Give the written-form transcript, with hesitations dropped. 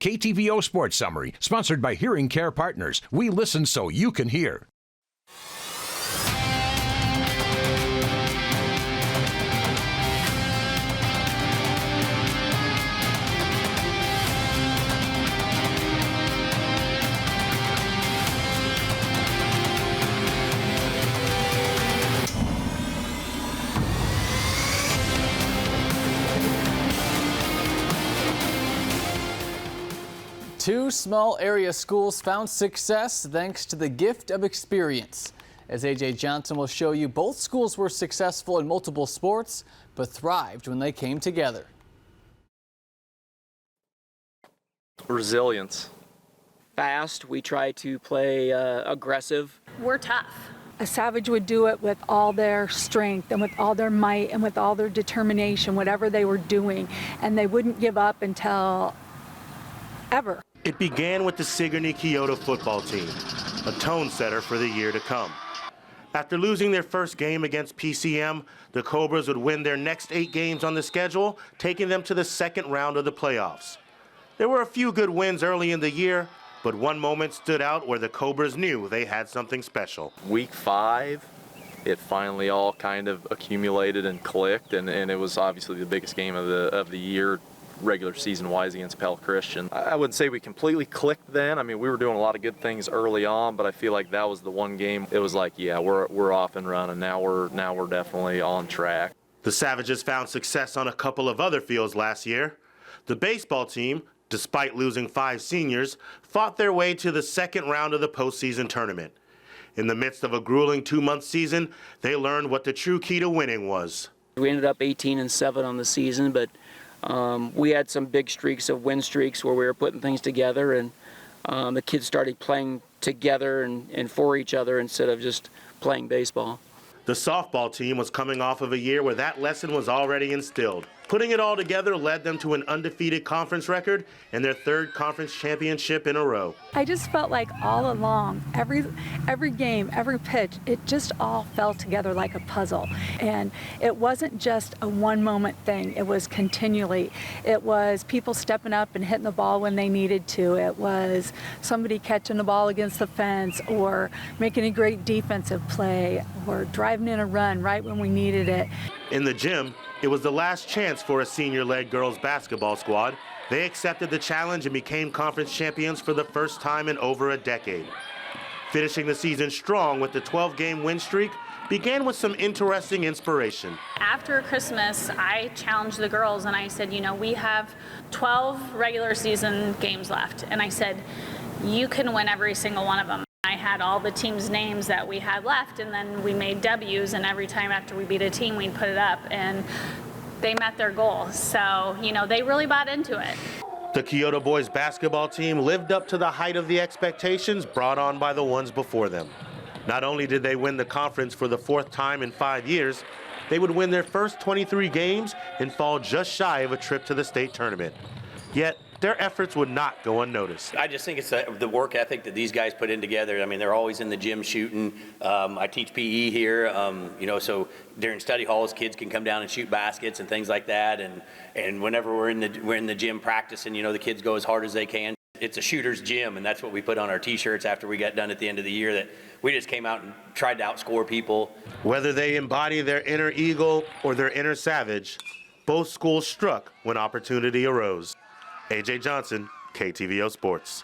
KTVO Sports Summary, sponsored by Hearing Care Partners. We listen so you can hear. Two small area schools found success thanks to the gift of experience. As A.J. Johnson will show you, both schools were successful in multiple sports, but thrived when they came together. Resilience. Fast, we try to play aggressive. We're tough. A Savage would do it with all their strength and with all their might and with all their determination, whatever they were doing, and they wouldn't give up until ever. It began with the Sigourney Keota football team, a tone setter for the year to come. After losing their first game against PCM, the Cobras would win their next 8 games on the schedule, taking them to the second round of the playoffs. There were a few good wins early in the year, but one moment stood out where the Cobras knew they had something special. Week 5, it finally all kind of accumulated and clicked, and it was obviously the biggest game of the year, regular season wise, against Pell Christian. I wouldn't say we completely clicked then. I mean, we were doing a lot of good things early on, but I feel like that was the one game it was like, yeah, we're off and running. Now we're definitely on track. The Savages found success on a couple of other fields last year. The baseball team, despite losing 5 seniors, fought their way to the second round of the postseason tournament. In the midst of a grueling 2-month season, they learned what the true key to winning was. We ended up 18-7 on the season, but we had some big streaks of win streaks where we were putting things together, and the kids started playing together and for each other instead of just playing baseball. The softball team was coming off of a year where that lesson was already instilled. Putting it all together led them to an undefeated conference record and their 3rd conference championship in a row. I just felt like all along, every game, every pitch, it just all fell together like a puzzle. And it wasn't just a one-moment thing. It was continually. It was people stepping up and hitting the ball when they needed to. It was somebody catching the ball against the fence or making a great defensive play or driving in a run right when we needed it. In the gym, it was the last chance for a senior-led girls basketball squad. They accepted the challenge and became conference champions for the first time in over a decade. Finishing the season strong with the 12-game win streak began with some interesting inspiration. After Christmas, I challenged the girls and I said, you know, we have 12 regular season games left. And I said, you can win every single one of them. I had all the teams' names that we had left, and then we made W's, and every time after we beat a team, we'd put it up, and they met their goal. So, you know, they really bought into it. The Keota boys basketball team lived up to the height of the expectations brought on by the ones before them. Not only did they win the conference for the 4th time in 5 years, they would win their first 23 games and fall just shy of a trip to the state tournament. Yet, their efforts would not go unnoticed. I just think it's the work ethic that these guys put in together. I mean, they're always in the gym shooting. I teach PE here, you know, so during study halls, kids can come down and shoot baskets and things like that. And whenever we're in the gym practicing, you know, the kids go as hard as they can. It's a shooter's gym, and that's what we put on our T-shirts after we got done at the end of the year, that we just came out and tried to outscore people. Whether they embody their inner eagle or their inner savage, both schools struck when opportunity arose. A.J. Johnson, KTVO Sports.